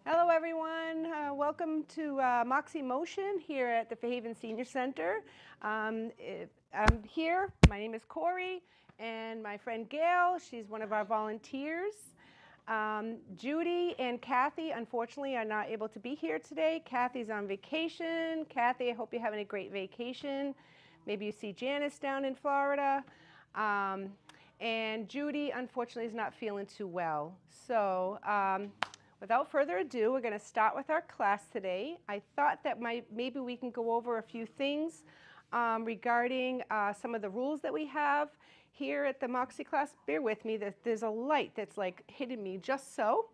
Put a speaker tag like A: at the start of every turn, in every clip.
A: Hello everyone, welcome to Moxie Motion here at the Fairhaven Senior Center. I'm here, my name is Corey, and my friend Gail, she's one of our volunteers. Judy and Kathy, unfortunately, are not able to be here today. Kathy's on vacation. Kathy, I hope you're having a great vacation. Maybe you see Janice down in Florida. And Judy, unfortunately, is not feeling too well. So, without further ado, we're going to start with our class today. I thought that maybe we can go over a few things regarding some of the rules that we have here at the Moxie class. Bear with me, there's a light that's like hitting me just so.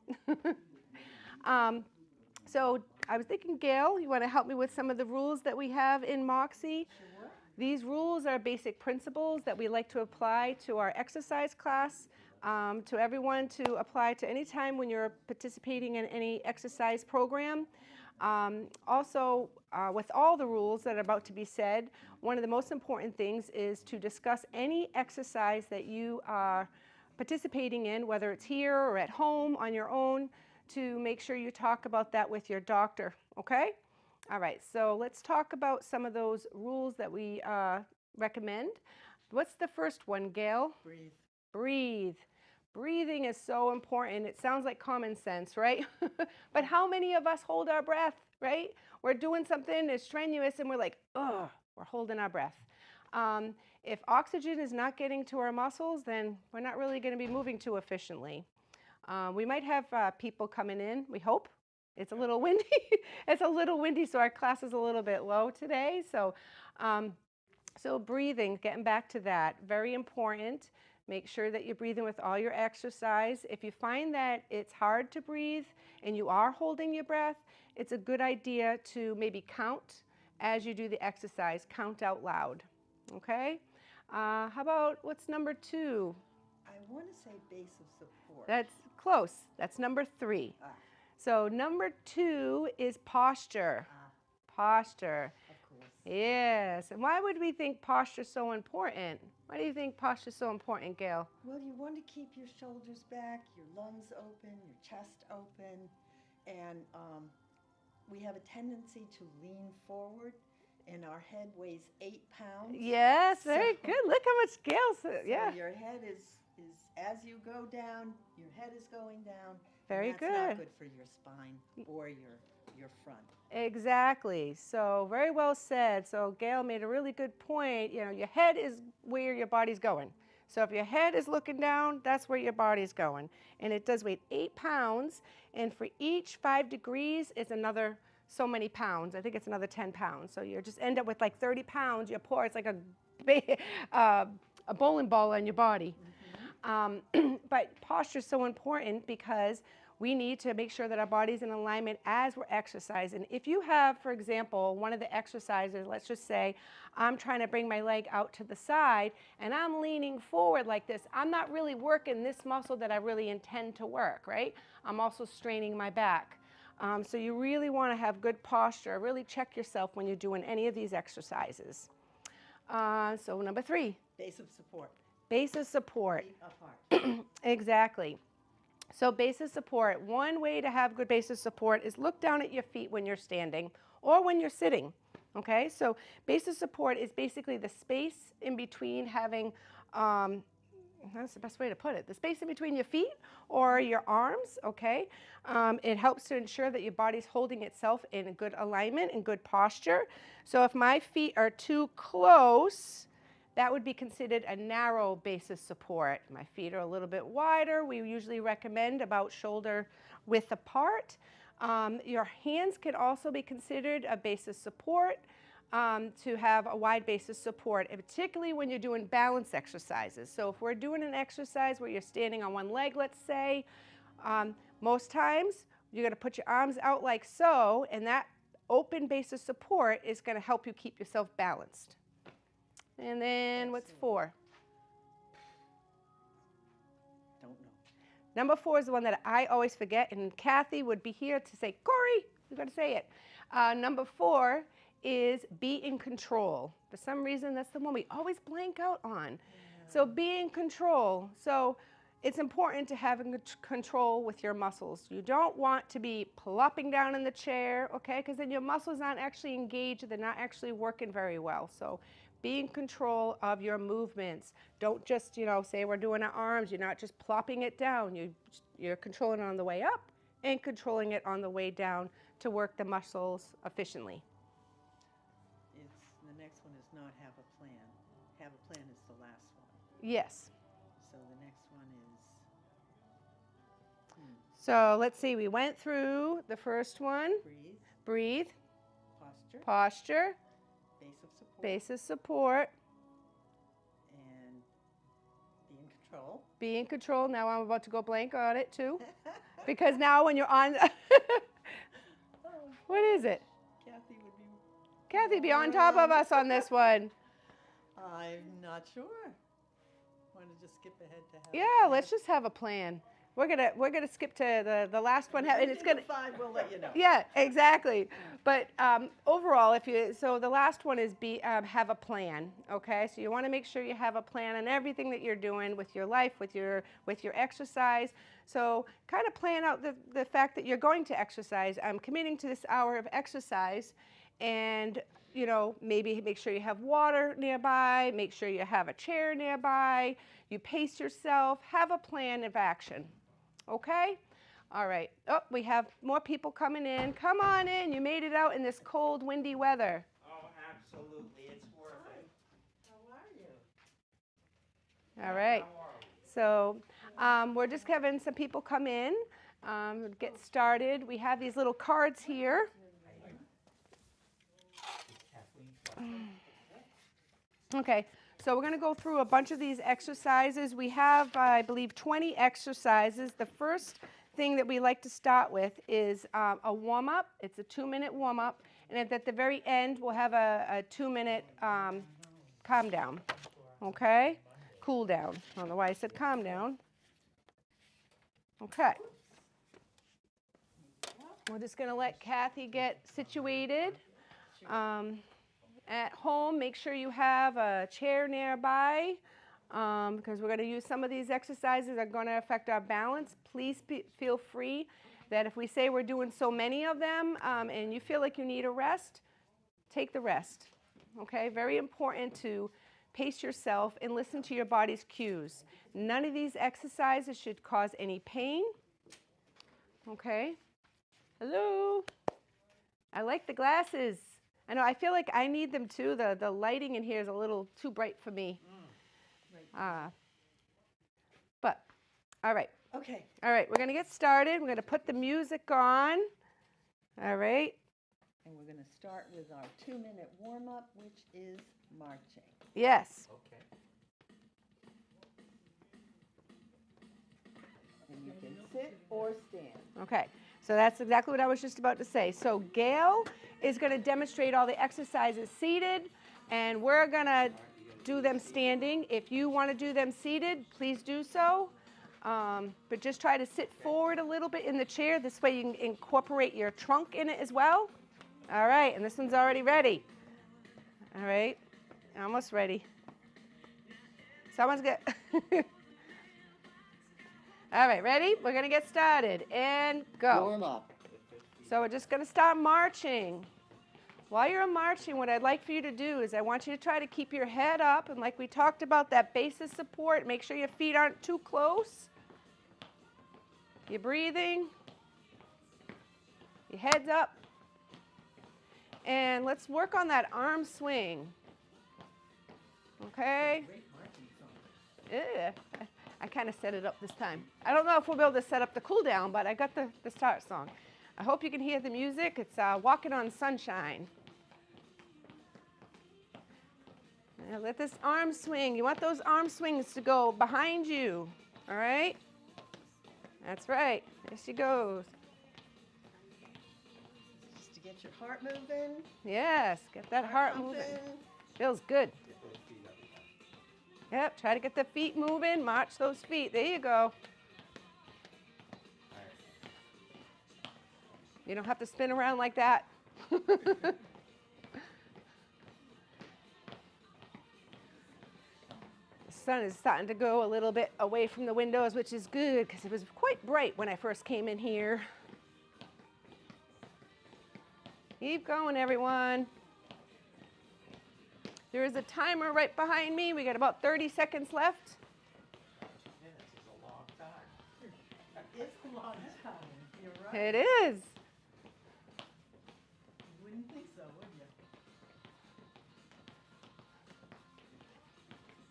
A: So I was thinking, Gail, you want to help me with some of the rules that we have in Moxie?
B: Sure.
A: These rules are basic principles that we like to apply to our exercise class, to everyone to apply to any time when you're participating in any exercise program. Also, with all the rules that are about to be said, one of the most important things is to discuss any exercise that you are participating in, whether it's here or at home on your own, to make sure you talk about that with your doctor, okay? All right, so let's talk about some of those rules that we recommend. What's the first one, Gail?
B: Breathe.
A: Breathe. Breathing is so important. It sounds like common sense, right? But how many of us hold our breath, right? We're doing something that's strenuous and we're like, ugh, we're holding our breath. If oxygen is not getting to our muscles, then we're not really going to be moving too efficiently. We might have people coming in, we hope. It's a little windy. It's a little windy, so our class is a little bit low today. So, so breathing, getting back to that, very important. Make sure that you're breathing with all your exercise. If you find that it's hard to breathe and you are holding your breath, it's a good idea to maybe count as you do the exercise. Count out loud, okay? How about, what's number 2?
B: I want to say base of support.
A: That's close. That's number 3. So number 2 is posture. Posture.
B: Of course.
A: Yes. And why would we think posture is so important? Why do you think posture is so important, Gail?
B: Well, you want to keep your shoulders back, your lungs open, your chest open, and we have a tendency to lean forward, and our head weighs 8 pounds.
A: Yes, very good. Look how much Gail said. Yeah.
B: So your head is as you go down, your head is going down.
A: Very
B: and
A: good.
B: that's not good for your spine or your front.
A: Exactly. So very well said. So Gail made a really good point. You know, your head is where your body's going. So if your head is looking down, that's where your body's going. And it does weigh 8 pounds. And for each 5 degrees, it's another so many pounds. I think it's another 10 pounds. So you just end up with like 30 pounds. Your poor, it's like a bowling ball on your body. But posture is so important because we need to make sure that our body's in alignment as we're exercising. If you have, for example, one of the exercises, let's just say I'm trying to bring my leg out to the side and I'm leaning forward like this, I'm not really working this muscle that I really intend to work, right? I'm also straining my back. So you really want to have good posture. Really check yourself when you're doing any of these exercises. So number 3.
B: Base of support.
A: Base of support.
B: Feet apart.
A: Exactly. So base of support, one way to have good base of support is look down at your feet when you're standing or when you're sitting, okay? So base of support is basically the space in between having, that's the best way to put it, the space in between your feet or your arms, okay? It helps to ensure that your body's holding itself in a good alignment and good posture. So if my feet are too close, that would be considered a narrow base of support. My feet are a little bit wider. We usually recommend about shoulder width apart. Your hands could also be considered a base of support, to have a wide base of support, particularly when you're doing balance exercises. So if we're doing an exercise where you're standing on one leg, let's say, most times you're going to put your arms out like so, and that open base of support is going to help you keep yourself balanced. And then what's 4?
B: Don't know.
A: Number 4 is the one that I always forget, and Kathy would be here to say, Corey, you got to say it. Number 4 is be in control. For some reason, that's the one we always blank out on. Yeah. So be in control. So it's important to have control with your muscles. You don't want to be plopping down in the chair, okay, because then your muscles aren't actually engaged, they're not actually working very well. So be in control of your movements. Don't just, say we're doing our arms, you're not just plopping it down. You're controlling it on the way up and controlling it on the way down to work the muscles efficiently.
B: The next one is not have a plan. Have a plan is the last one.
A: Yes.
B: So the next one is...
A: So let's see, we went through the first one.
B: Breathe.
A: Breathe.
B: Posture.
A: Posture.
B: Base of support.
A: Base of support.
B: And be in control.
A: Be in control. Now I'm about to go blank on it too. Because now when you're on... What is it? Kathy, be on top of us on this one.
B: I'm not sure. Want to just skip ahead to have a
A: Yeah,
B: plan?
A: let's just have a plan. We're gonna skip to the last one, and it's gonna.
B: 5, we'll let you know.
A: Yeah, exactly. But overall, the last one is have a plan. Okay, so you want to make sure you have a plan on everything that you're doing with your life, with your exercise. So kind of plan out the fact that you're going to exercise. I'm committing to this hour of exercise, and maybe make sure you have water nearby. Make sure you have a chair nearby. You pace yourself. Have a plan of action. Okay? All right. Oh, we have more people coming in. Come on in. You made it out in this cold, windy weather.
C: Oh, absolutely. It's worth it.
B: How are you?
A: All right.
C: How are we?
A: So we're just having some people come in. Get started. We have these little cards here. Okay. So we're going to go through a bunch of these exercises. We have, I believe, 20 exercises. The first thing that we like to start with is a warm-up. It's a 2-minute warm-up. And at the very end, we'll have a 2-minute calm down. Okay? Cool down. I don't know why I said calm down. Okay. We're just going to let Kathy get situated. At home, make sure you have a chair nearby because we're going to use some of these exercises that are going to affect our balance. Please feel free that if we say we're doing so many of them and you feel like you need a rest, take the rest. Okay? Very important to pace yourself and listen to your body's cues. None of these exercises should cause any pain. Okay? Hello? I like the glasses. I know, I feel like I need them too. The lighting in here is a little too bright for me. But, all right.
B: Okay.
A: All right, we're going to get started. We're going to put the music on. All right.
B: And we're going to start with our 2-minute warm-up, which is marching.
A: Yes.
C: Okay.
B: And you can sit or stand.
A: Okay. So that's exactly what I was just about to say. So Gail is going to demonstrate all the exercises seated, and we're going to do them standing. If you want to do them seated, please do so. But just try to sit forward a little bit in the chair. This way you can incorporate your trunk in it as well. All right, and this one's already ready. All right, almost ready. Someone's good. All right, ready? We're going to get started and go.
D: Warm up.
A: So we're just going to start marching. While you're marching, what I'd like for you to do is I want you to try to keep your head up, and like we talked about, that base of support, make sure your feet aren't too close. You're breathing. Your head's up. And let's work on that arm swing. Okay? Yeah. I kind of set it up this time. I don't know if we'll be able to set up the cool down, but I got the start song. I hope you can hear the music. It's Walking on Sunshine. Now let this arm swing. You want those arm swings to go behind you. All right? That's right. There she goes.
B: Just to get your heart moving.
A: Yes, get that heart moving. Feels good. Yep, try to get the feet moving. March those feet. There you go. You don't have to spin around like that. sun is starting to go a little bit away from the windows, which is good because it was quite bright when I first came in here. Keep going, everyone. There is a timer right behind me. We got about 30 seconds left.
C: 2 minutes is a long time.
B: It's a long time, you're right.
A: It is.
B: You wouldn't think so, would you?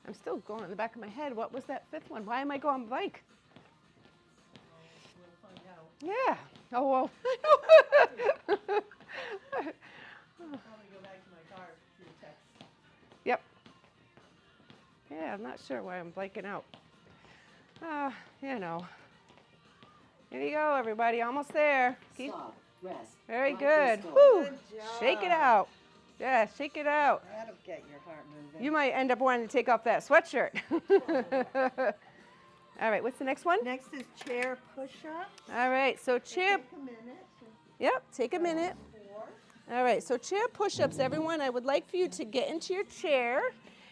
A: I'm still going in the back of my head. What was that fifth one? Why am I going bike?
B: We'll find out.
A: Yeah. Oh, well.
B: I'll probably go back to my car for your text.
A: Yep. Yeah, I'm not sure why I'm blanking out. You know. Here you go, everybody. Almost there. Keep.
D: Stop. Rest.
A: Very
D: Right
A: good.
D: wrist
A: Whew.
B: Good job.
A: Shake it out. Yeah, shake it out.
B: That'll get your heart moving.
A: You might end up wanting to take off that sweatshirt. All right, what's the next one?
B: Next is chair push-ups.
A: All right, so chair.
B: Take a minute.
A: Yep, take a minute.
B: 4.
A: All right, so chair push-ups, everyone. I would like for you to get into your chair,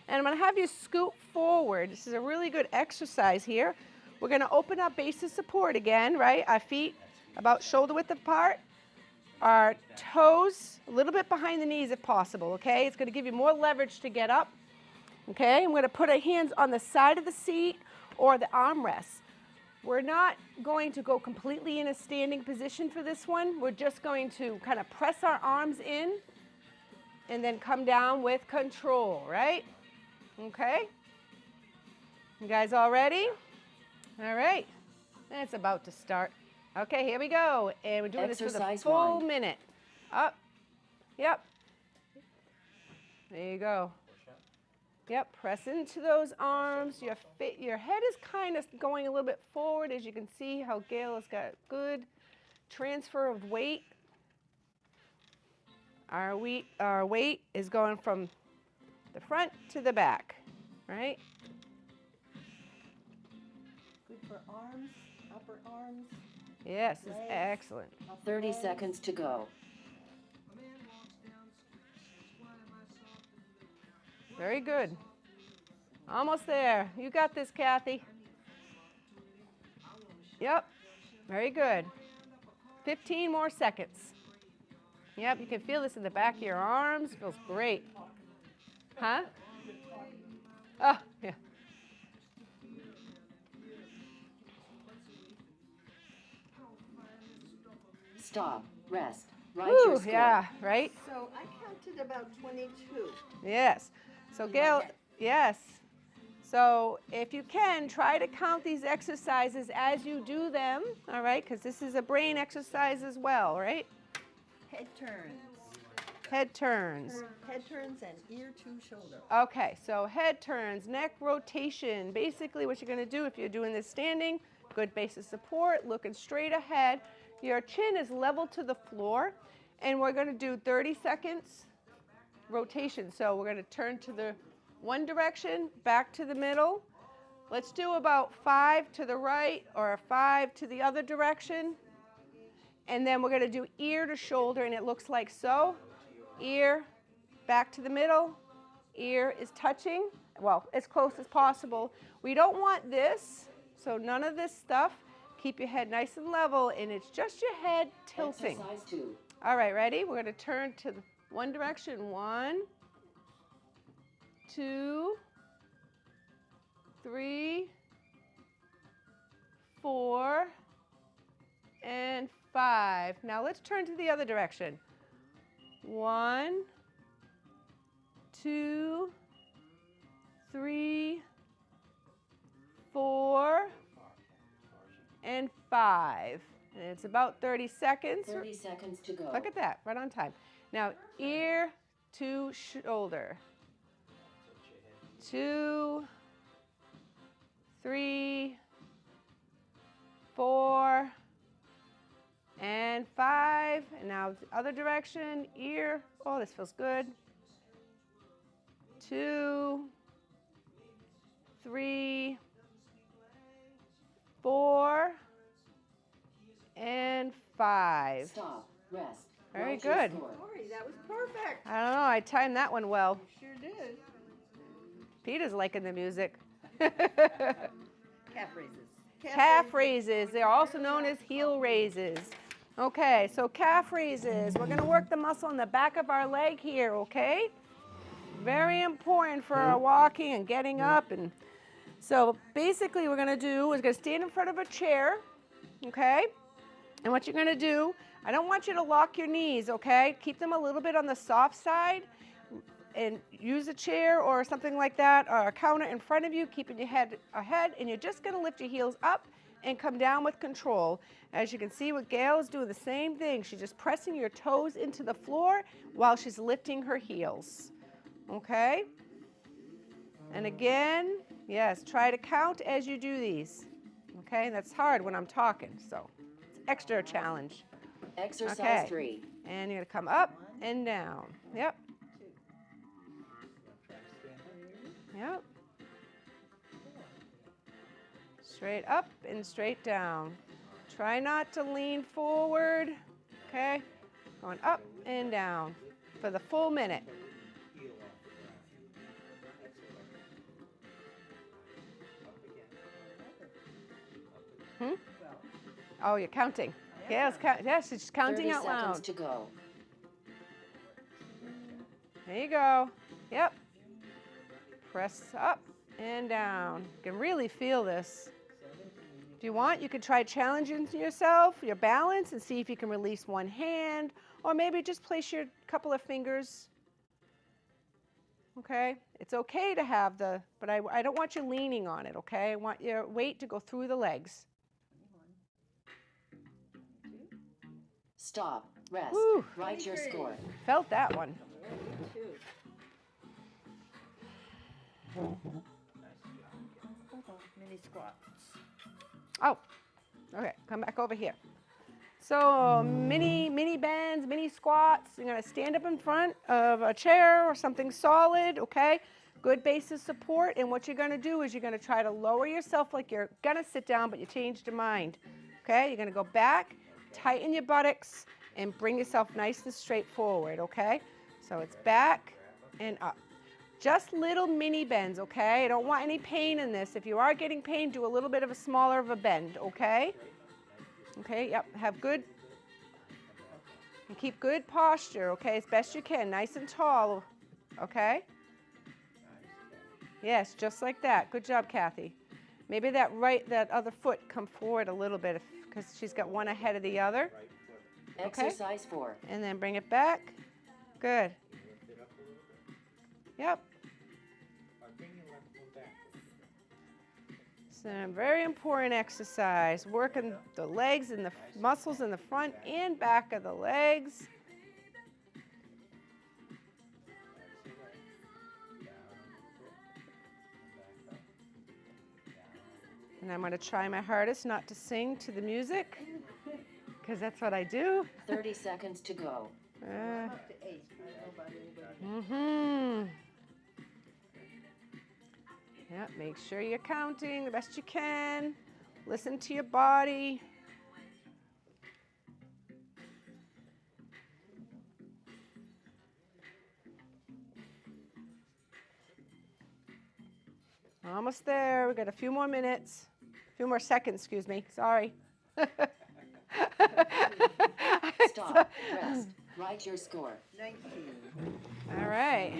A: and I'm going to have you scoot forward. This is a really good exercise here. We're going to open up base of support again, right? Our feet about shoulder width apart. Our toes a little bit behind the knees if possible, okay? It's going to give you more leverage to get up, okay? I'm going to put our hands on the side of the seat or the armrest. We're not going to go completely in a standing position for this one. We're just going to kind of press our arms in and then come down with control, right? Okay? You guys all ready? All right. It's about to start. Okay, here we go. And we're doing this for the
D: Exercise
A: full
D: 1.
A: minute. Up. Yep. There you go. Yep, press into those arms. Your head is kind of going a little bit forward. As you can see how Gail has got good transfer of weight. Our weight is going from the front to the back, right?
B: Good for arms, upper arms.
A: Yes, it's
B: Legs.
A: excellent.
D: 30 seconds to go.
A: Very good. Almost there. You got this, Kathy. Yep. Very good. 15 more seconds. Yep, you can feel this in the back of your arms. Feels great. Huh? Oh, yeah.
D: Stop. Rest. Write
A: Whew,
D: your score.
A: yeah, right?
B: So I counted about 22.
A: Yes. So Gail, yes. So if you can, try to count these exercises as you do them, all right? Because this is a brain exercise as well, right?
B: Head turns.
A: Head turns.
B: Head turns and ear to shoulder.
A: Okay, so head turns, neck rotation. Basically what you're going to do if you're doing this standing, good base of support, looking straight ahead. Your chin is level to the floor, and we're going to do 30 seconds rotation. So we're going to turn to the one direction, back to the middle. Let's do about 5 to the right or 5 to the other direction. And then we're going to do ear to shoulder, and it looks like so. Ear, back to the middle. Ear is touching, well, as close as possible. We don't want this, so none of this stuff. Keep your head nice and level, and it's just your head tilting.
D: Exercise 2.
A: All right, ready? We're going to turn to the one direction. 1, 2, 3, 4, and 5. Now let's turn to the other direction. 1, 2, 3, 4, and 5. And it's about 30 seconds.
D: 30 seconds to go.
A: Look at that, right on time. Now, ear to shoulder. 2, 3, 4, and 5. And now the other direction, ear. Oh, this feels good. 2, 3, 4, and 5.
D: Stop. Rest.
A: Very
D: Write your
A: good.
D: score.
B: Sorry, that was perfect.
A: I don't know, I timed that one well.
B: Sure did.
A: Peter's liking the music.
B: Calf raises.
A: Calf raises. They're also known as heel raises. Okay, so calf raises. We're going to work the muscle in the back of our leg here, okay? Very important for our walking and getting up. And so basically we're going to do is going to stand in front of a chair, okay? And what you're going to do, I don't want you to lock your knees, okay? Keep them a little bit on the soft side and use a chair or something like that or a counter in front of you, keeping your head ahead, and you're just going to lift your heels up and come down with control. As you can see, what Gail is doing the same thing. She's just pressing your toes into the floor while she's lifting her heels. Okay? And again, yes, try to count as you do these. Okay? That's hard when I'm talking, so it's extra challenge.
D: Exercise
A: Okay.
D: 3.
A: And you're going to come up and down. Yep. Yep. Straight up and straight down. Try not to lean forward. Okay? Going up and down for the full minute. Oh, you're counting. Gail's yes, she's counting
D: 30
A: out
D: seconds
A: loud.
D: to go.
A: There you go. Yep. Press up and down. You can really feel this. If you want, you could try challenging yourself, your balance, and see if you can release one hand, or maybe just place your couple of fingers. Okay? It's okay to have the, but I don't want you leaning on it, okay? I want your weight to go through the legs.
D: Stop. Rest.
A: Woo.
D: Write your score.
A: Felt that one.
B: Mini squats.
A: Oh, okay, come back over here. So mini bends, mini squats. You're gonna stand up in front of a chair or something solid, okay? Good base of support, and what you're gonna do is you're gonna try to lower yourself like you're gonna sit down, but you changed your mind, okay? You're gonna go back, tighten your buttocks, and bring yourself nice and straight forward, okay? So it's back and up. Just little mini bends, okay? I don't want any pain in this. If you are getting pain, do a little bit of a smaller of a bend, okay? Okay, yep, have good, and keep good posture, okay, as best you can, nice and tall, okay? Yes, just like that. Good job, Kathy. Maybe that other foot come forward a little bit because she's got one ahead of the other. Okay.
D: Exercise 4.
A: And then bring it back. Good. Yep. So a very important exercise. Working the legs and the muscles in the front and back of the legs. And I'm going to try my hardest not to sing to the music, because that's what I do.
D: 30 seconds to go.
B: Up to 8. I don't know about anybody.
A: Yep, make sure you're counting the best you can. Listen to your body. Almost there. We've got a few more minutes. A few more seconds, excuse me. Sorry.
D: Stop. Rest. Write your score.
B: 19.
A: All right.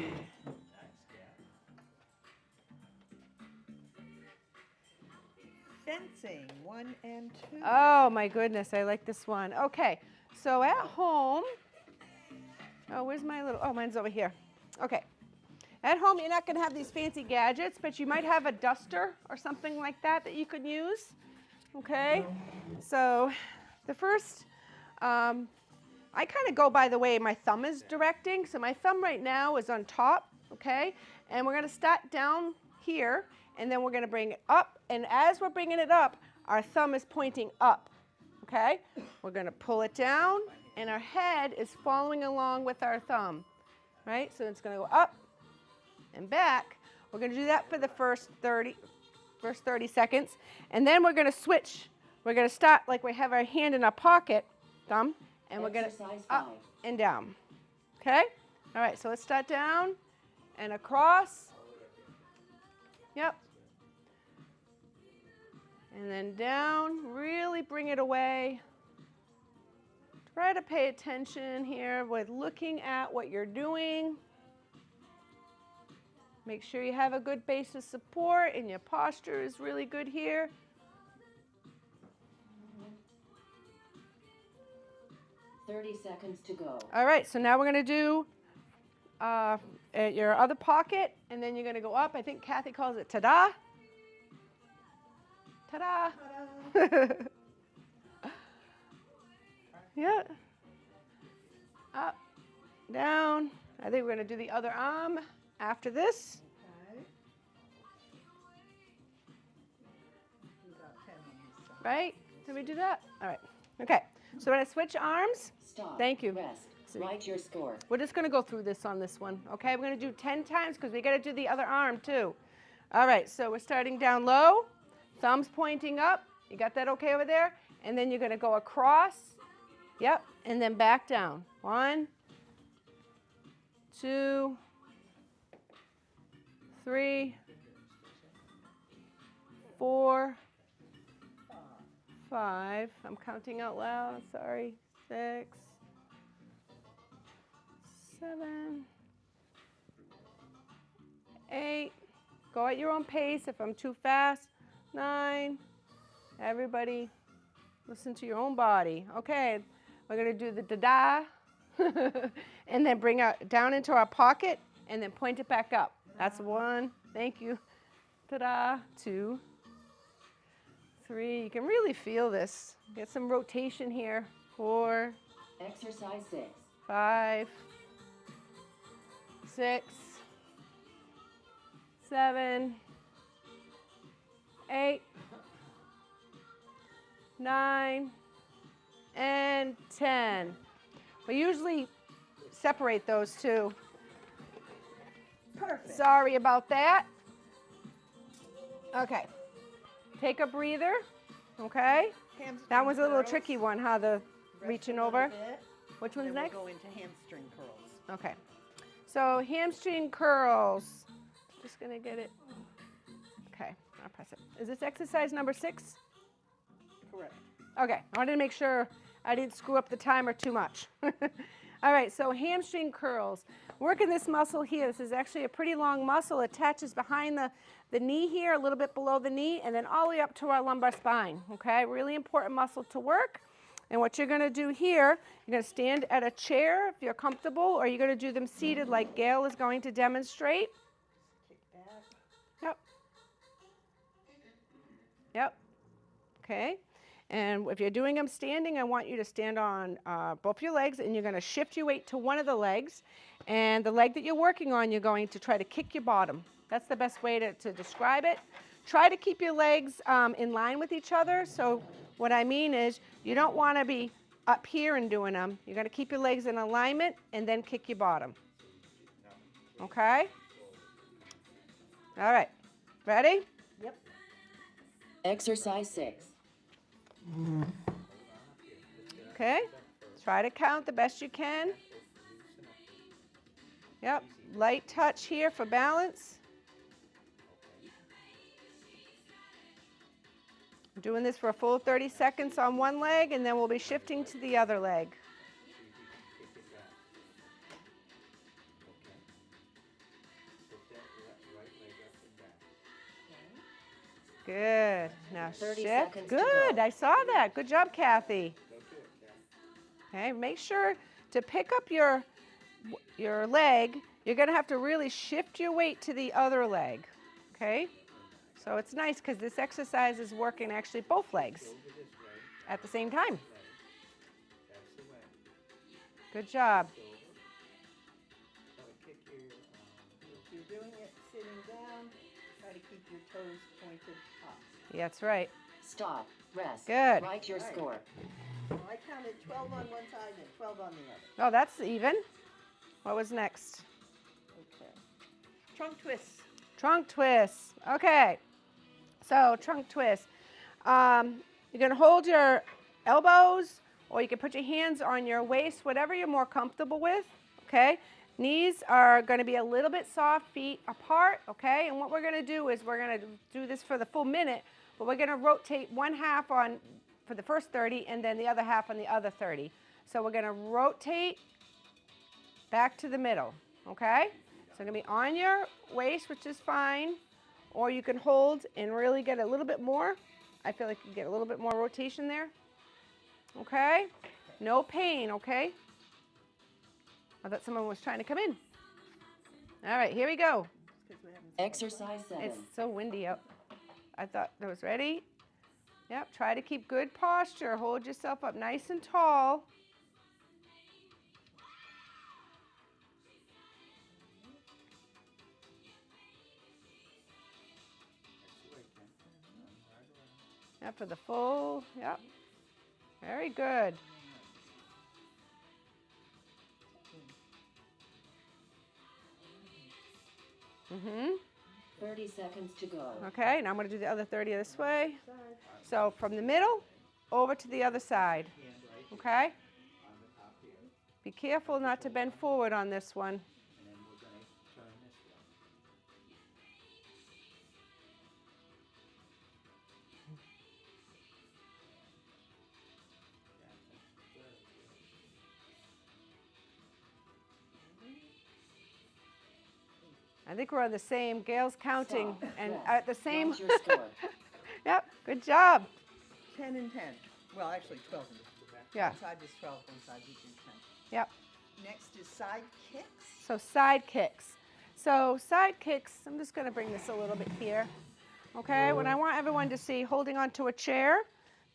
B: Fencing, 1 and 2.
A: Oh my goodness, I like this one. Okay, so at home, oh, where's my little, oh, mine's over here. Okay, at home you're not going to have these fancy gadgets, but you might have a duster or something like that that you could use. Okay, so the first, I kind of go by the way my thumb is directing. So my thumb right now is on top, okay, and we're going to start down here. And then we're going to bring it up, and as we're bringing it up, our thumb is pointing up, okay? We're going to pull it down, and our head is following along with our thumb, right? So it's going to go up and back. We're going to do that for the first 30 seconds, and then we're going to switch. We're going to start like we have our hand in our pocket, thumb, and we're going to up and down, okay? All right, so let's start down and across. Yep. And then down, really bring it away. Try to pay attention here with looking at what you're doing. Make sure you have a good base of support and your posture is really good here.
D: Mm-hmm. 30 seconds to go.
A: All right, so now we're going to do at your other pocket, and then you're going to go up. I think Kathy calls it ta-da. Ta-da. Yeah. Up, down. I think we're going to do the other arm after this.
B: Okay. About 10 on this side.
A: Right? Did we do that? All right. Okay. So when I switch arms,
D: Stop.
A: Thank you.
D: Rest.
A: So
D: Write your score.
A: we're just going to go through this on this one. Okay? We're going to do 10 times because we got to do the other arm too. All right. So we're starting down low, thumbs pointing up. You got that okay over there? And then you're going to go across. Yep. And then back down. 1, 2, 3, 4, 5. I'm counting out loud. Sorry. 6, 7, 8. Go at your own pace if I'm too fast. 9. Everybody, listen to your own body. Okay, we're going to do the da-da. And then bring it down into our pocket and then point it back up. That's 1. Thank you. Ta-da. 2, 3. You can really feel this. Get some rotation here. 4,
D: Exercise 6.
A: 5, 6, 7, 8, 9, and 10. We usually separate those two.
B: Perfect.
A: Sorry about that. Okay. Take a breather. Okay.
B: Hamstring
A: That was a little
B: curls.
A: tricky one, huh? The
B: Rest
A: reaching
B: a little
A: over.
B: bit,
A: Which
B: and
A: one's
B: then
A: next?
B: We'll go into hamstring curls.
A: Okay. So hamstring curls. Just gonna get it. Okay. I'll press it. Is this exercise number 6?
B: Correct.
A: Okay. I wanted to make sure I didn't screw up the timer too much. All right. So hamstring curls. Working this muscle here. This is actually a pretty long muscle. It attaches behind the knee here, a little bit below the knee, and then all the way up to our lumbar spine. Okay. Really important muscle to work. And what you're going to do here, you're going to stand at a chair if you're comfortable, or you're going to do them seated like Gail is going to demonstrate.
B: Kick back.
A: Yep. Yep. Okay. And if you're doing them standing, I want you to stand on both your legs, and you're going to shift your weight to one of the legs. And the leg that you're working on, you're going to try to kick your bottom. That's the best way to describe it. Try to keep your legs in line with each other. So what I mean is you don't want to be up here and doing them. You're going to keep your legs in alignment and then kick your bottom. Okay? All right. Ready?
B: Yep.
D: Exercise 6.
A: Okay. Try to count the best you can. Yep. Light touch here for balance. I'm doing this for a full 30 seconds on one leg, and then we'll be shifting to the other leg. Good. Now
D: 30
A: shift.
D: seconds to
A: Good.
D: go.
A: I saw that. Good job, Kathy. Okay. Make sure to pick up your leg. You're going to have to really shift your weight to the other leg. Okay. So it's nice because this exercise is working actually both legs at the same time. Good job.
B: If you're doing it sitting down, try to keep your toes pointed up.
A: That's right.
D: Stop. Rest.
A: Good.
D: Write your
B: Right.
D: score.
B: Well, I counted 12 on one side and 12 on the other.
A: Oh, that's even. What was next?
B: Okay. Trunk twists.
A: Trunk twists. Okay. So trunk twist. You're going to hold your elbows, or you can put your hands on your waist, whatever you're more comfortable with. Okay. Knees are going to be a little bit soft, feet apart. Okay. And what we're going to do is we're going to do this for the full minute. but we're going to rotate one half on for the first 30 and then the other half on the other 30. So we're going to rotate back to the middle, okay? So going to be on your waist, which is fine, or you can hold and really get a little bit more. I feel like you get a little bit more rotation there, okay? No pain, okay? I thought someone was trying to come in. All right, here we go.
D: Exercise 7.
A: It's so windy out. I thought that was ready. Yep, try to keep good posture. Hold yourself up nice and tall. Yep, for the full, yep. Very good. Mm-hmm.
D: 30 seconds to go.
A: Okay, now I'm going to do the other 30 this way. So from the middle over to the other side. Okay? Be careful not to bend forward on this one.
C: And then we're going to turn this way.
A: I think we're on the same. Gail's counting
D: Stop.
A: and
D: Rest.
A: at the same.
D: Write your score.
A: Yep, good job.
B: 10 and 10. Well, actually 12 and 10.
A: Yeah.
B: One side is 12, one side we do 10.
A: Yep.
B: Next is side kicks.
A: So side kicks. So side kicks, I'm just going to bring this a little bit here. Okay, what I want everyone to see, holding onto a chair.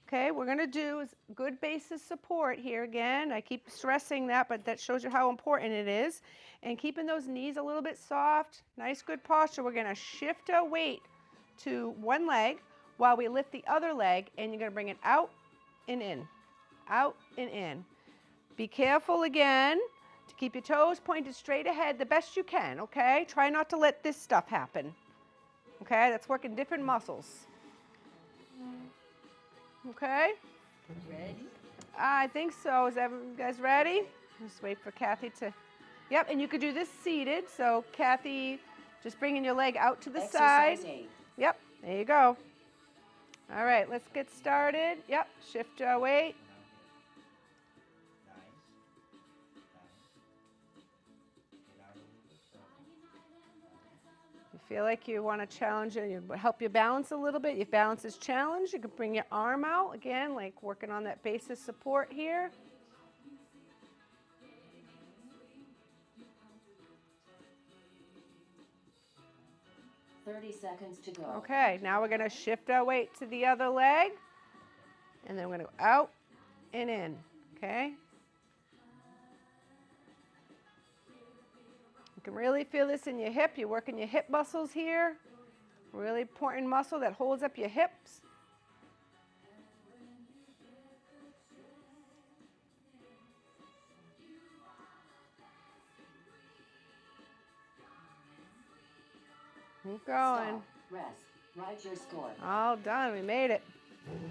A: Okay, we're going to do is good basis support here again. I keep stressing that, but that shows you how important it is. And keeping those knees a little bit soft, nice good posture. We're going to shift our weight to one leg while we lift the other leg, and you're going to bring it out and in, out and in. Be careful again to keep your toes pointed straight ahead the best you can, okay? Try not to let this stuff happen, okay? That's working different muscles. Okay?
B: Ready?
A: I think so. Is everyone guys ready? Just wait for Kathy to... Yep, and you could do this seated. So Kathy, just bringing your leg out to the side.
D: Exercise 8.
A: Yep, there you go. All right, let's get started. Yep, shift our weight. You feel like you want to challenge it, you help you balance a little bit. If balance is challenged, you can bring your arm out again, like working on that basis support here.
D: Now 30 seconds to go.
A: Okay, now we're going to shift our weight to the other leg, and then we're going to go out and in, okay? You can really feel this in your hip. You're working your hip muscles here. Really important muscle that holds up your hips. Keep going.
D: Stop. Rest. Write your score.
A: All done. We made it.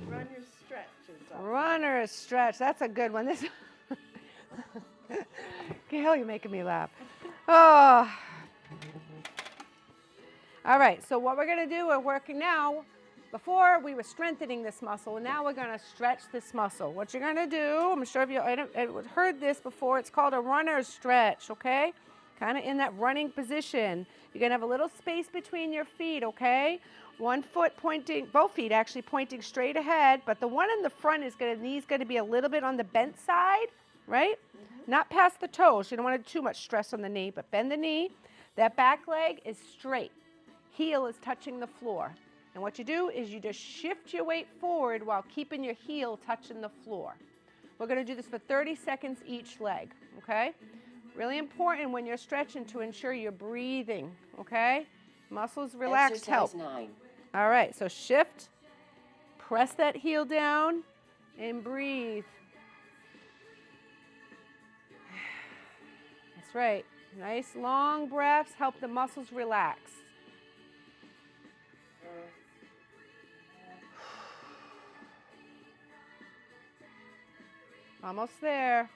B: Runner's stretch is up.
A: Runner's stretch. That's a good one. This. Gail, you're making me laugh. Oh. All right. So what we're going to do, we're working now. Before we were strengthening this muscle, and now we're going to stretch this muscle. What you're going to do, I'm sure if you heard this before, it's called a runner's stretch, okay? Kind of in that running position. You're going to have a little space between your feet, okay? One foot pointing, both feet actually pointing straight ahead, but the one in the front is going to, knee's going to be a little bit on the bent side, right? Not past the toes. You don't want to do too much stress on the knee, but bend the knee. That back leg is straight. Heel is touching the floor. And what you do is you just shift your weight forward while keeping your heel touching the floor. We're going to do this for 30 seconds each leg, okay? Really important when you're stretching to ensure you're breathing, okay? Muscles relaxed help.
D: Exercise 9.
A: All right, so shift, press that heel down, and breathe. That's right. Nice long breaths help the muscles relax. Almost there.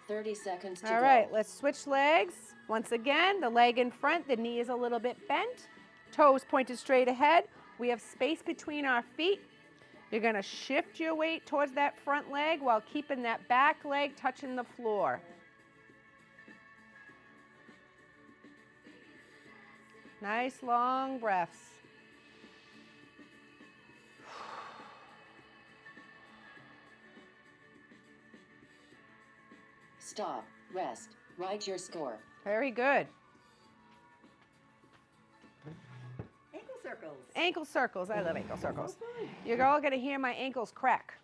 D: 30 seconds to go.
A: All right, let's switch legs. Once again, the leg in front, the knee is a little bit bent, toes pointed straight ahead. We have space between our feet. You're going to shift your weight towards that front leg while keeping that back leg touching the floor. Nice long breaths.
D: Stop. Rest. Write your score.
A: Very good.
B: Ankle circles.
A: Ankle circles. I love ankle circles. You're all going to hear my ankles crack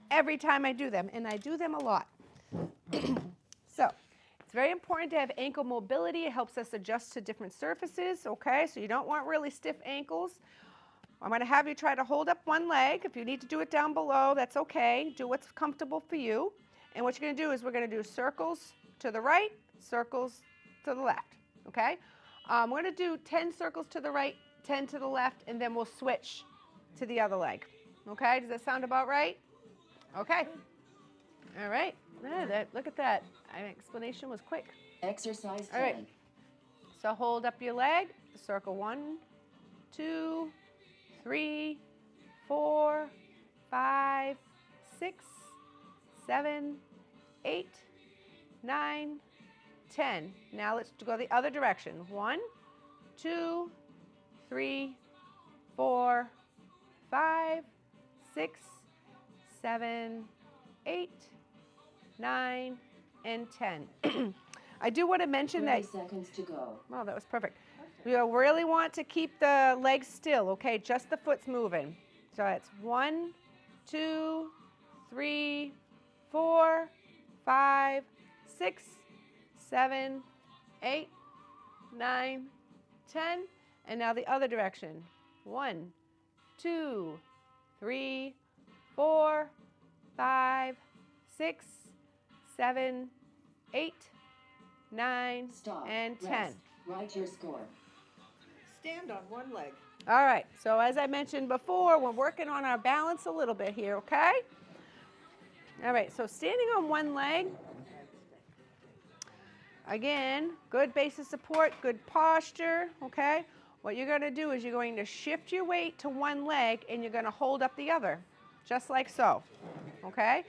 A: every time I do them, and I do them a lot. So it's very important to have ankle mobility. It helps us adjust to different surfaces, okay? So you don't want really stiff ankles. I'm going to have you try to hold up one leg. If you need to do it down below, that's okay. Do what's comfortable for you. And what you're going to do is we're going to do circles to the right, circles to the left, okay? We're going to do 10 circles to the right, 10 to the left, and then we'll switch to the other leg, okay? Does that sound about right? Okay. All right. Look at that. My explanation was quick.
D: Exercise 10.
A: All right. So hold up your leg, circle 1, 2, 3, 4, 5, 6, 7, 8, 9, 10. Now let's go the other direction. 1, 2, 3, 4, 5, 6, 7, 8, 9, and 10. I do want to mention
D: 30
A: that.
D: seconds to go.
A: Oh, that was perfect. We really want to keep the legs still, okay? Just the foot's moving. So it's 1, 2, 3, 4, 5, 6, 7, 8, 9, 10. And now the other direction. 1, 2, 3, 4, 5, 6, 7, 8, 9,
D: Stop.
A: and 10.
D: Rest. Write your score.
B: Stand on one leg.
A: All right, so as I mentioned before, we're working on our balance a little bit here, okay? All right, so standing on one leg. Again, good base of support, good posture, okay? What you're going to do is you're going to shift your weight to one leg and you're going to hold up the other, just like so, okay?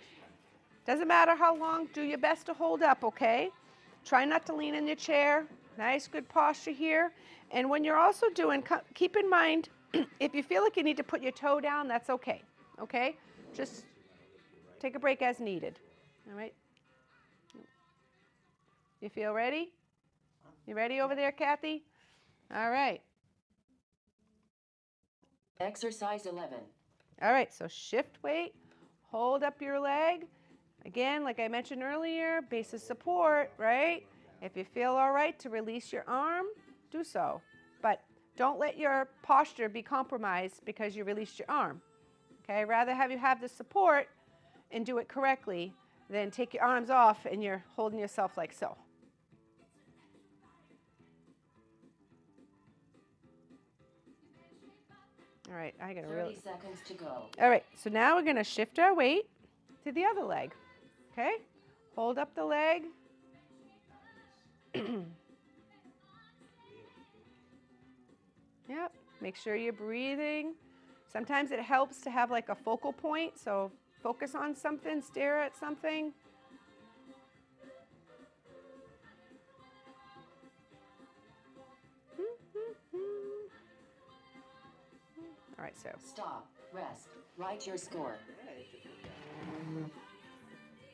A: Doesn't matter how long, do your best to hold up, okay? Try not to lean in your chair. Nice, good posture here. And when you're also doing, keep in mind, if you feel like you need to put your toe down, that's okay, okay? Just take a break as needed, all right? You feel ready? You ready over there, Kathy? All right.
D: Exercise 11.
A: All right, so shift weight, hold up your leg. Again, like I mentioned earlier, base of support, right? If you feel all right to release your arm, do so. But don't let your posture be compromised because you released your arm. Okay, rather have you have the support and do it correctly than take your arms off and you're holding yourself like so. All right, I gotta
D: 30 seconds to go.
A: All right, so now we're gonna shift our weight to the other leg. Okay, hold up the leg. Yep, make sure you're breathing. Sometimes it helps to have like a focal point, so focus on something, stare at something. All right, so.
D: Stop. Rest. Write your score.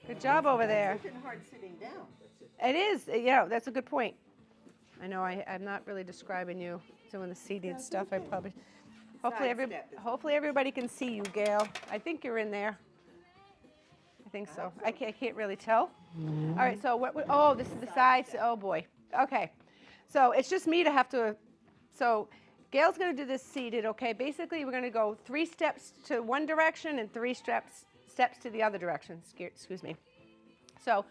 A: Good job over there.
B: It's even hard sitting down.
A: It is, yeah, that's a good point. I know I'm not really describing you doing the seated stuff. I probably, hopefully everybody can see you, Gail. I think you're in there. I think so. I can't really tell. All right, so oh, this is the sides. Oh boy. Okay, so it's just me to have to. So Gail's going to do this seated. Okay, basically we're going to go 3 steps to one direction and 3 steps to the other direction. Excuse me. So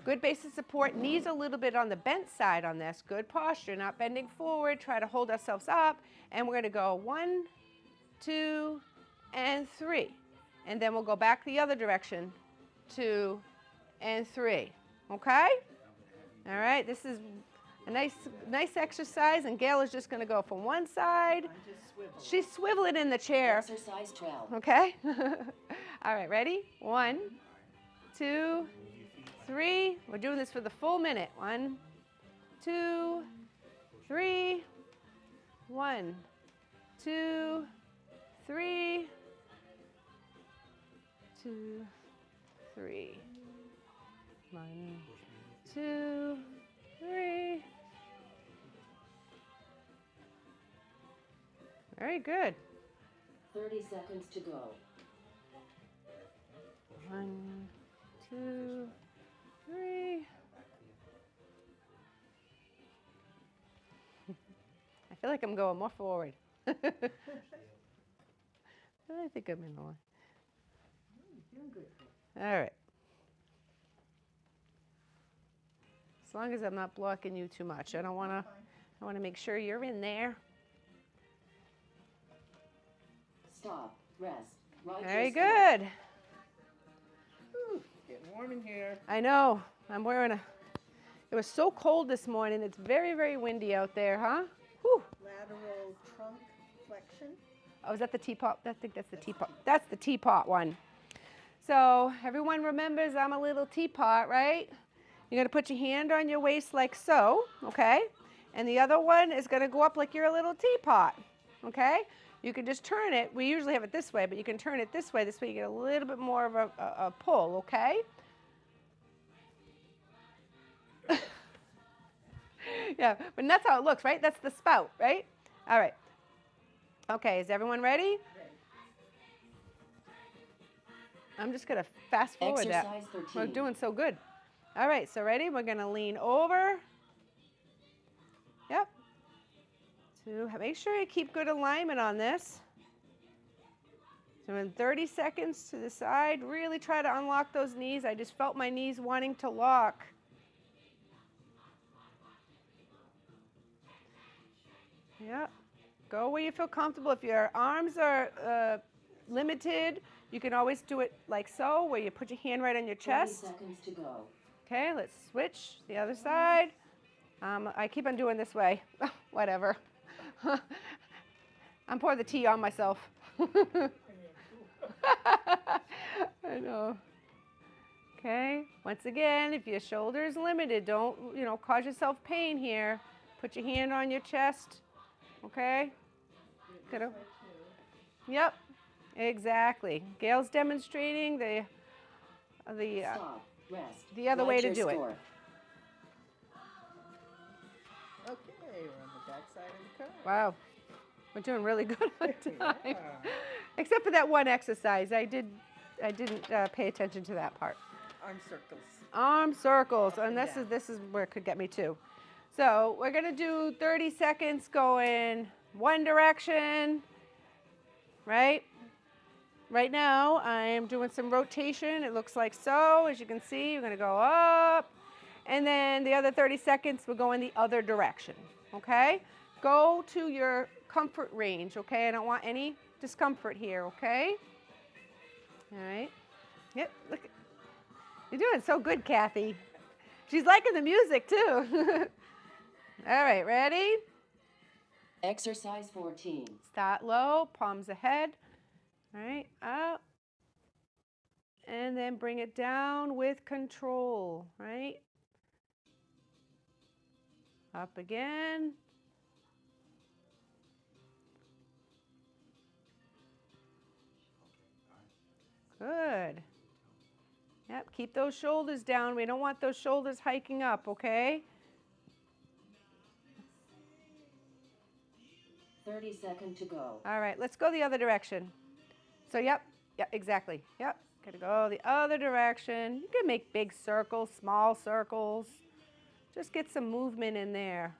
A: good base of support. Knees a little bit on the bent side on this. Good posture, not bending forward. Try to hold ourselves up. And we're going to go 1, 2, and 3. And then we'll go back the other direction. 2 and 3. Okay? All right, this is a nice exercise, and Gail is just going to go from one side.
B: I'm just swiveling.
A: She's swiveling in the chair.
D: Exercise 12.
A: Okay? All right, ready? 1, 2, 3. We're doing this for the full minute. 1, 2, 3. 1, 2, 3. 2, 3. 1, 2, 3. Very good.
D: 30 seconds to go.
A: 1, 2, 3. I feel like I'm going more forward. I think I'm in the line.
B: Doing good.
A: All right. As long as I'm not blocking you too much. I want to make sure you're in there.
D: Stop. Rest. Ride
A: Very
D: your score.
A: good.
B: Whew, getting warm in here.
A: I know. I'm wearing a. It was so cold this morning. It's very, very windy out there, huh? Whew.
B: Lateral trunk flexion.
A: Oh, is that the teapot? I think that's the teapot. That's the teapot one. So everyone remembers I'm a little teapot, right? You're going to put your hand on your waist like so, okay? And the other one is going to go up like you're a little teapot, okay? You can just turn it. We usually have it this way, but you can turn it this way. This way you get a little bit more of a pull, okay? Yeah, but that's how it looks, right? That's the spout, right? All right. Okay, is everyone ready? I'm just going to fast forward that.
D: Exercise 13.
A: We're doing so good. All right, so ready? We're going to lean over. Yep. Make sure you keep good alignment on this. So in 30 seconds to the side, really try to unlock those knees. I just felt my knees wanting to lock. Yep. Go where you feel comfortable. If your arms are limited, you can always do it like so, where you put your hand right on your
D: 30
A: chest.
D: seconds to go.
A: Okay, let's switch the other side. I keep on doing this way. Whatever. I'm pouring the tea on myself. I know. Okay, once again, if your shoulder is limited, don't, cause yourself pain here. Put your hand on your chest. Okay? Good. Yep, exactly. Gail's demonstrating the
D: Stop. Rest.
A: the other
D: Ride
A: way to
D: your
A: do it.
D: score.
B: Okay, we're on the back side of the car.
A: Wow, we're doing really good on time.
B: Yeah.
A: Except for that one exercise, I didn't pay attention to that part.
B: Arm circles.
A: Arm circles,
B: Up
A: and
B: and down.
A: this is where it could get me too. So we're gonna do 30 seconds going one direction, right? Right now, I am doing some rotation. It looks like so. As you can see, you're gonna go up, and then the other 30 seconds, we're going the other direction, okay? Go to your comfort range, okay? I don't want any discomfort here, okay? All right. Yep, look. You're doing so good, Kathy. She's liking the music, too. All right, ready?
D: Exercise 14.
A: Start low, palms ahead. All right, up. And then bring it down with control, right? Up again. Good. Yep, keep those shoulders down. We don't want those shoulders hiking up, okay?
D: 30 seconds to go.
A: All right, let's go the other direction. So, yep, exactly. Yep, gotta go the other direction. You can make big circles, small circles. Just get some movement in there.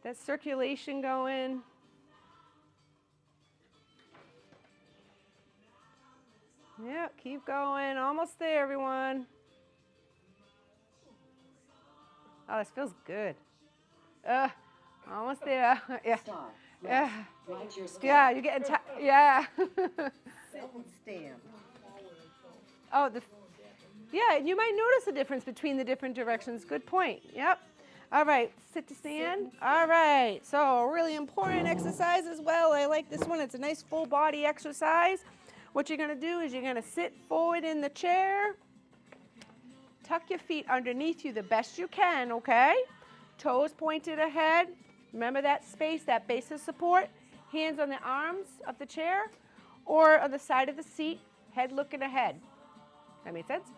A: That circulation going. Yeah, keep going. Almost there, everyone. Oh, this feels good. Almost there. Yeah.
D: Stop.
A: Yeah.
D: Ride your score.
A: Yeah, you're getting tired. Yeah.
B: Sit and stand.
A: Oh, Yeah, and you might notice a difference between the different directions. Good point. Yep. All right, sit to stand. All right, so a really important exercise as well. I like this one. It's a nice full body exercise. What you're going to do is you're going to sit forward in the chair. Tuck your feet underneath you the best you can, okay? Toes pointed ahead. Remember that space, that base of support. Hands on the arms of the chair or on the side of the seat, head looking ahead. That makes sense?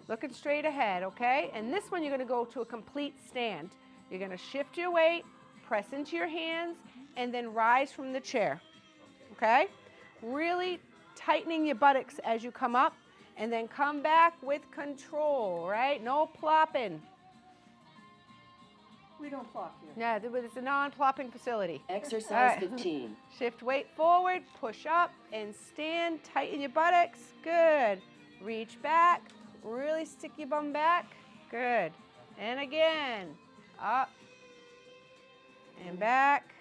A: Looking straight ahead, okay? And this one you're going to go to a complete stand. You're going to shift your weight, press into your hands, and then rise from the chair, okay? Really tightening your buttocks as you come up, and then come back with control, right? No plopping.
B: We don't plop here.
A: Yeah, it's a non-plopping facility.
D: Exercise
A: All right.
D: 15.
A: Shift weight forward, push up, and stand. Tighten your buttocks. Good. Reach back. Really stick your bum back. Good. And again. Up. And back.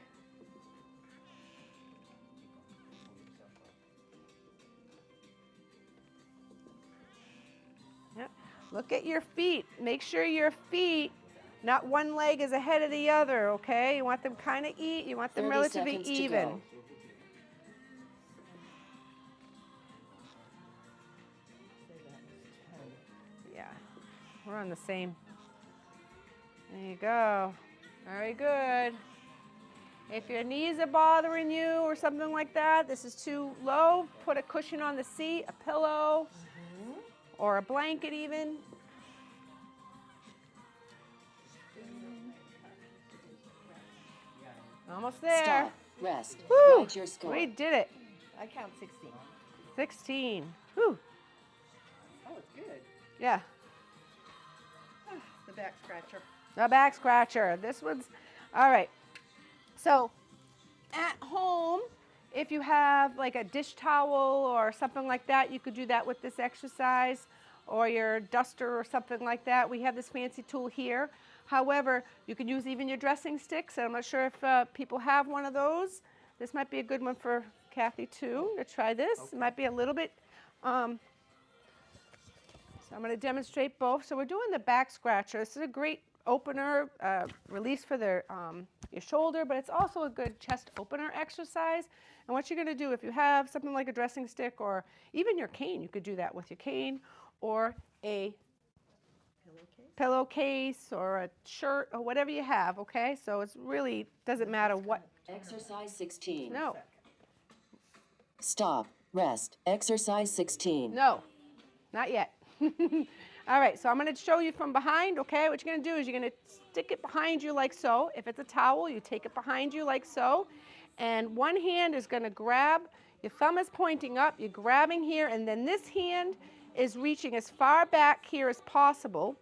A: Yep. Look at your feet. Make sure your feet, not one leg is ahead of the other, okay? You want them kind of you want them
D: 30
A: relatively
D: seconds to
A: even.
D: go.
A: Yeah, we're on the same. There you go. Very good. If your knees are bothering you or something like that, this is too low, put a cushion on the seat, a pillow, or a blanket even. Almost there.
D: Stop. Rest.
A: Woo!
D: Write your score.
A: We did it.
B: I count 16.
A: 16. Whew.
B: Oh, it's good.
A: Yeah.
B: The back scratcher.
A: The back scratcher. This one's, all right. So at home, if you have like a dish towel or something like that, you could do that with this exercise, or your duster or something like that. We have this fancy tool here. However, you can use even your dressing sticks. I'm not sure if people have one of those. This might be a good one for Kathy too, to try this. It might be a little bit, so I'm going to demonstrate both. So we're doing the back scratcher. This is a great opener, release for your shoulder, but it's also a good chest opener exercise. And what you're going to do, if you have something like a dressing stick or even your cane, you could do that with your cane or a pillowcase or a shirt or whatever you have, okay? So it's really doesn't matter what.
D: Exercise 16.
A: No,
D: Stop. Rest. Exercise 16.
A: no, not yet. All right, so I'm going to show you from behind, okay? What you're going to do is you're going to stick it behind you like so. If it's a towel, you take it behind you like so. And one hand is going to grab, your thumb is pointing up, you're grabbing here, and then this hand is reaching as far back here as possible.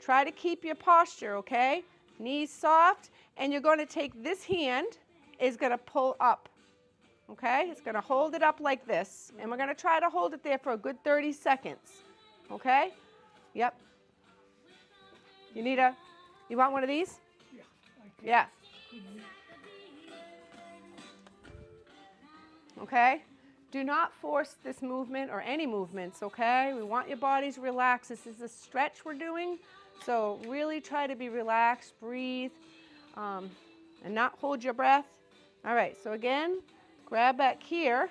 A: Try to keep your posture, okay? Knees soft, and you're going to take this hand, is going to pull up, okay? It's going to hold it up like this, and we're going to try to hold it there for a good 30 seconds, okay? Yep. You want one of these? Yeah. Okay? Do not force this movement or any movements, okay? We want your bodies relaxed. This is a stretch we're doing, so really try to be relaxed, breathe, and not hold your breath. All right, so again, grab back here,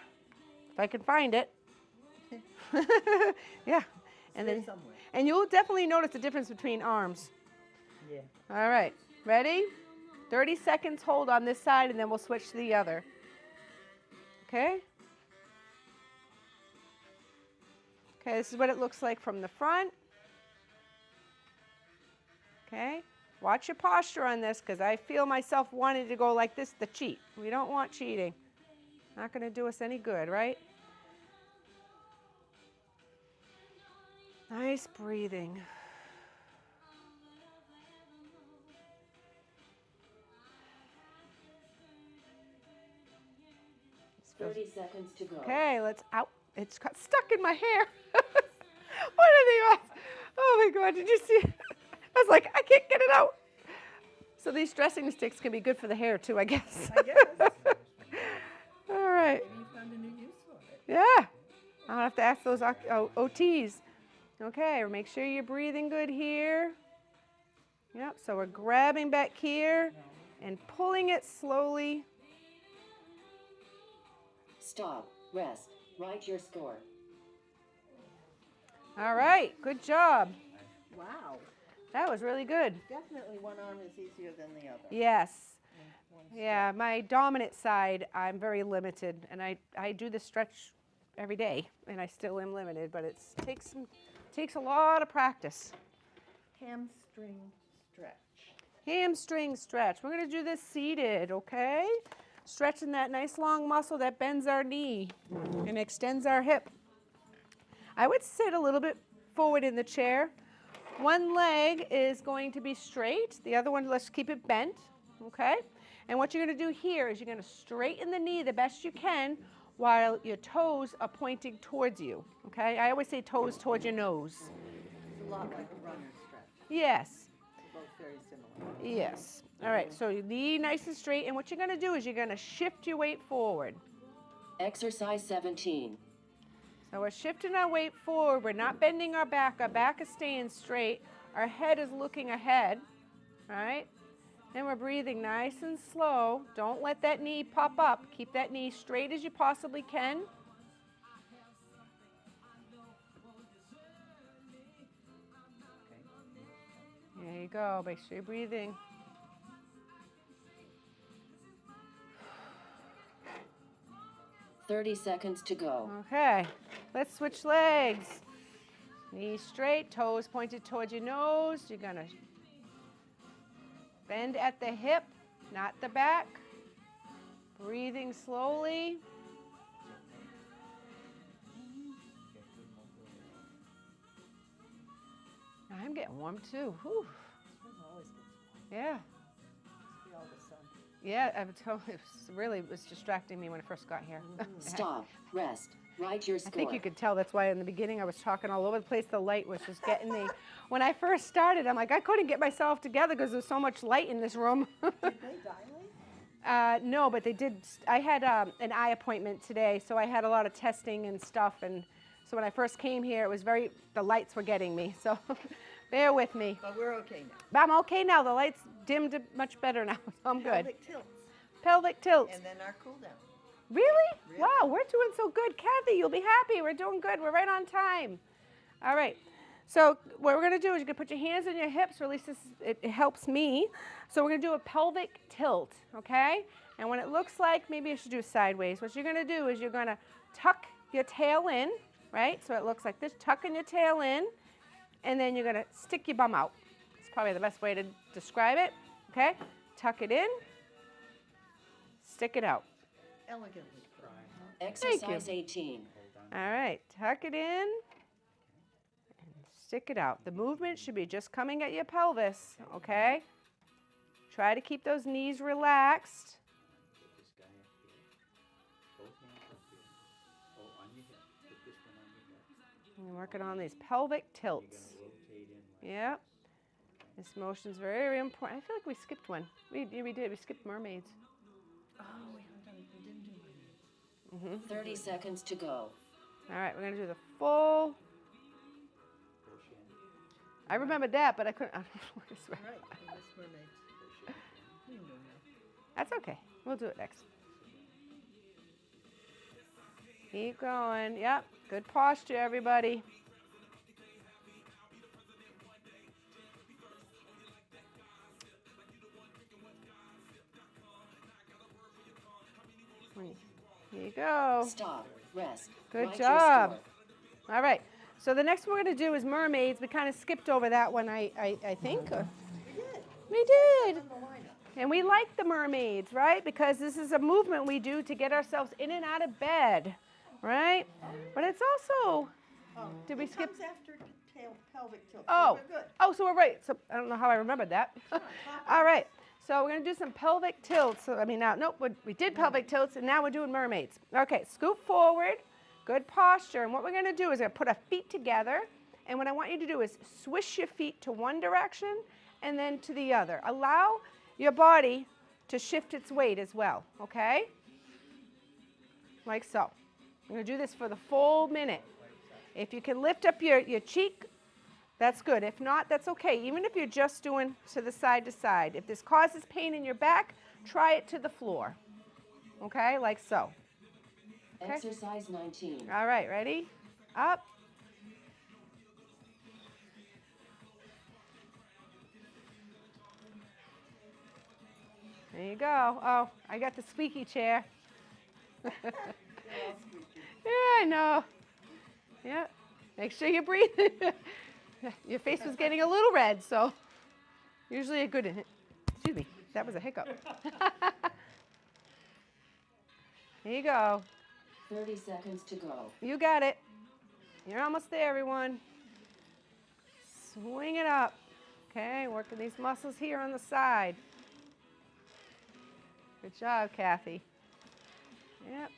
A: if I can find it. Yeah, and you'll definitely notice the difference between arms.
B: Yeah.
A: All right, ready? 30 seconds hold on this side, and then we'll switch to the other. Okay? Okay, this is what it looks like from the front. Okay, watch your posture on this because I feel myself wanting to go like this to cheat. We don't want cheating. Not going to do us any good, right? Nice breathing.
D: 30 seconds to go.
A: Okay, let's out. It's got stuck in my hair. What are they? Oh my God, did you see? I was like, I can't get it out. So these dressing sticks can be good for the hair too, I guess.
B: I guess.
A: All right.
B: Maybe you found a new use for it.
A: Yeah. I'll have to ask those OTs. Okay, make sure you're breathing good here. Yep, so we're grabbing back here and pulling it slowly.
D: Stop. Rest. Write your score.
A: All right, good job.
B: Wow.
A: That was really good.
B: Definitely one arm is easier than the other.
A: Yes.
B: One
A: Yeah, my dominant side, I'm very limited, and I do the stretch every day, and I still am limited, but it takes a lot of practice.
B: Hamstring stretch.
A: Hamstring stretch. We're going to do this seated, okay? Stretching that nice long muscle that bends our knee and extends our hip. I would sit a little bit forward in the chair. One leg is going to be straight. The other one, let's keep it bent, okay? And what you're going to do here is you're going to straighten the knee the best you can while your toes are pointing towards you, okay? I always say toes towards your nose.
B: It's a lot like a runner stretch.
A: Yes.
B: They're both very similar.
A: Yes. All right, so your knee nice and straight, and what you're going to do is you're going to shift your weight forward.
D: Exercise 17.
A: So we're shifting our weight forward. We're not bending our back. Our back is staying straight. Our head is looking ahead, all right? And we're breathing nice and slow. Don't let that knee pop up. Keep that knee straight as you possibly can. There you go. Make sure you're breathing.
D: "30 seconds to go."
A: Okay, let's switch legs. Knees straight, toes pointed towards your nose. You're gonna bend at the hip, not the back. Breathing slowly. I'm getting warm too. Whew.
B: Always gets
A: Yeah.
B: see all the sun.
A: Yeah, I'm totally, it was distracting me when I first got here.
D: Stop. Rest. Write your
A: I
D: score.
A: think you could tell that's why in the beginning I was talking all over the place. The light was just getting me. When I first started, I'm like, I couldn't get myself together because there's so much light in this room.
B: Did they dilate?
A: No, but they did. I had an eye appointment today, so I had a lot of testing and stuff. And so when I first came here, it was the lights were getting me. So bear with me.
B: But we're okay now.
A: But I'm okay now. The lights dimmed much better now, so I'm good.
B: Pelvic tilts.
A: Pelvic tilts.
B: And then our cool down.
A: Really?
B: Really.
A: Wow, we're doing so good. Kathy, you'll be happy. We're doing good. We're right on time. All right. So what we're going to do is you're going to put your hands on your hips, or at least it helps me. So we're going to do a pelvic tilt, okay? And when it looks like maybe you should do sideways, what you're going to do is you're going to tuck your tail in, right? So it looks like this, tucking your tail in, and then you're going to stick your bum out. It's probably the best way to describe it, okay? Tuck it in, stick it out.
B: Elegantly.
D: Exercise 18.
A: All right, tuck it in and stick it out. The movement should be just coming at your pelvis, okay? Try to keep those knees relaxed.
C: Put this guy up here. Both hands up here. Oh, on your hip. Put this one on your hip.
A: And you're working on these pelvic
C: You're
A: tilts.
C: gonna rotate in like
A: Yep. This motion's very, very important. I feel like we skipped one. We did. We skipped mermaids.
B: Oh, we didn't do it.
D: 30 seconds to go.
A: All right, we're going to do the full.
C: push in.
A: I remembered that, but I couldn't. I don't know what it's right.
B: Right, we missed mermaids.
C: Push in.
B: We can do it now.
A: That's okay. We'll do it next. Keep going. Yep. Good posture, everybody. Here you go.
D: Stop. Rest.
A: Good
D: Write
A: job.
D: Your score.
A: All right. So the next one we're going to do is mermaids. We kind of skipped over that one, I think.
B: We did.
A: We did.
B: On the lineup.
A: And we like the mermaids, right? Because this is a movement we do to get ourselves in and out of bed, right? But it's also,
B: Oh,
A: Did we
B: it
A: skip-
B: comes after pelvic tilt.
A: Oh.
B: So we're good.
A: oh, so we're right. So I don't know how I remembered that. All right. So we're going to do some pelvic tilts. So, nope, we did pelvic tilts, and now we're doing mermaids. Okay, scoop forward, good posture. And what we're going to do is put our feet together. And what I want you to do is swish your feet to one direction and then to the other. Allow your body to shift its weight as well, okay? Like so. I'm going to do this for the full minute. If you can lift up your cheek That's good. If not, that's okay. Even if you're just doing to the side to side. If this causes pain in your back, try it to the floor. Okay, like so. Okay.
D: Exercise 19.
A: All right, ready? Up. There you go. Oh, I got the squeaky chair.
B: You're all squeaky.
A: Yeah, I know. Yeah. Make sure you breathe. Your face was getting a little red, so usually a good, excuse me, that was a hiccup. Here you go.
D: 30 seconds to go.
A: You got it. You're almost there, everyone. Swing it up. Okay, working these muscles here on the side. Good job, Kathy. Yep.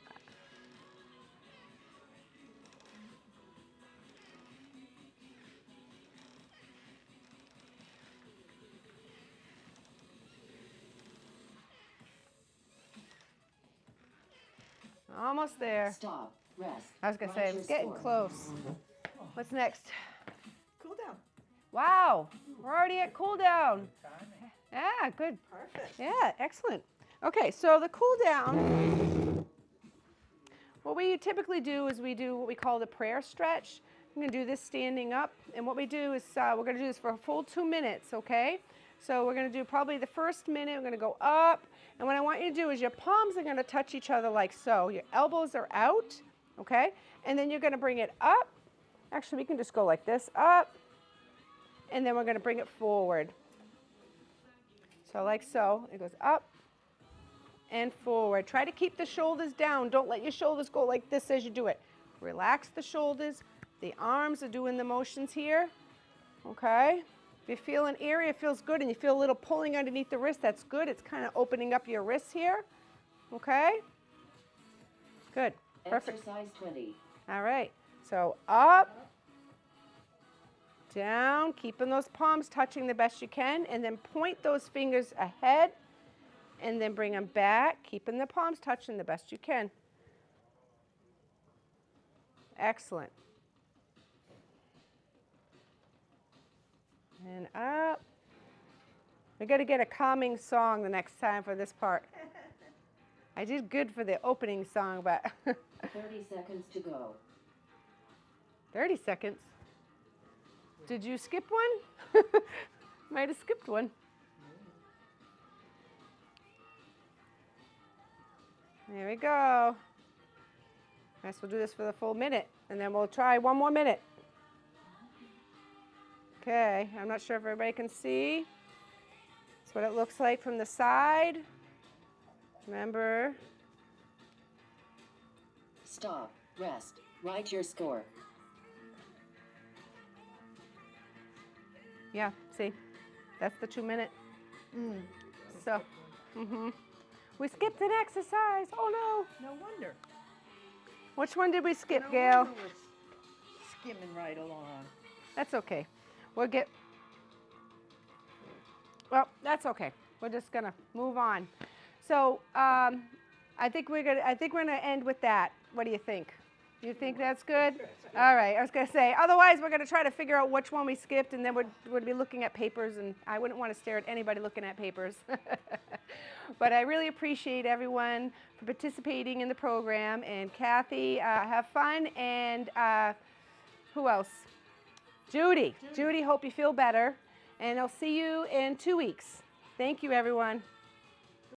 A: Almost there.
D: Stop. Rest.
A: I was going to
D: Write
A: say,
D: your
A: it's getting
D: score.
A: close. What's next?
B: Cool down.
A: Wow, we're already at cool down. Yeah, good.
B: Perfect.
A: Yeah, excellent. Okay, so the cool down, what we typically do is we do what we call the prayer stretch. I'm going to do this standing up, and what we do is we're going to do this for a full 2 minutes, okay? So we're going to do probably the first minute, we're going to go up, and what I want you to do is your palms are going to touch each other like so. Your elbows are out, okay? And then you're going to bring it up. Actually, we can just go like this, up, and then we're going to bring it forward. So like so, it goes up and forward. Try to keep the shoulders down. Don't let your shoulders go like this as you do it. Relax the shoulders. The arms are doing the motions here, okay? If you feel an area feels good and you feel a little pulling underneath the wrist, that's good. It's kind of opening up your wrists here, okay? Good, perfect.
D: Exercise 20.
A: All right, so up, down, keeping those palms touching the best you can, and then point those fingers ahead, and then bring them back, keeping the palms touching the best you can. Excellent. And up. We got to get a calming song the next time for this part. I did good for the opening song, but
D: 30 seconds to go.
A: 30 seconds. Did you skip one? Might have skipped one. There we go. I guess we'll do this for the full minute, and then we'll try 1 more minute. Okay, I'm not sure if everybody can see. That's what it looks like from the side. Remember.
D: Stop. Rest. Write your score.
A: Yeah, see, that's the 2 minute. So, we skipped an exercise. Oh no.
B: No wonder.
A: Which one did we skip,
B: No
A: Gail?
B: wonder we're skimming right along.
A: That's okay. We'll get. Well, that's okay. We're just gonna move on. So I think we're gonna end with that. What do you think? You think that's good? All right. I was gonna say. Otherwise, we're gonna try to figure out which one we skipped, and then we'd be looking at papers, and I wouldn't want to stare at anybody looking at papers. But I really appreciate everyone for participating in the program. And Kathy, have fun. And who else? Judy. Judy, hope you feel better. And I'll see you in 2 weeks. Thank you, everyone.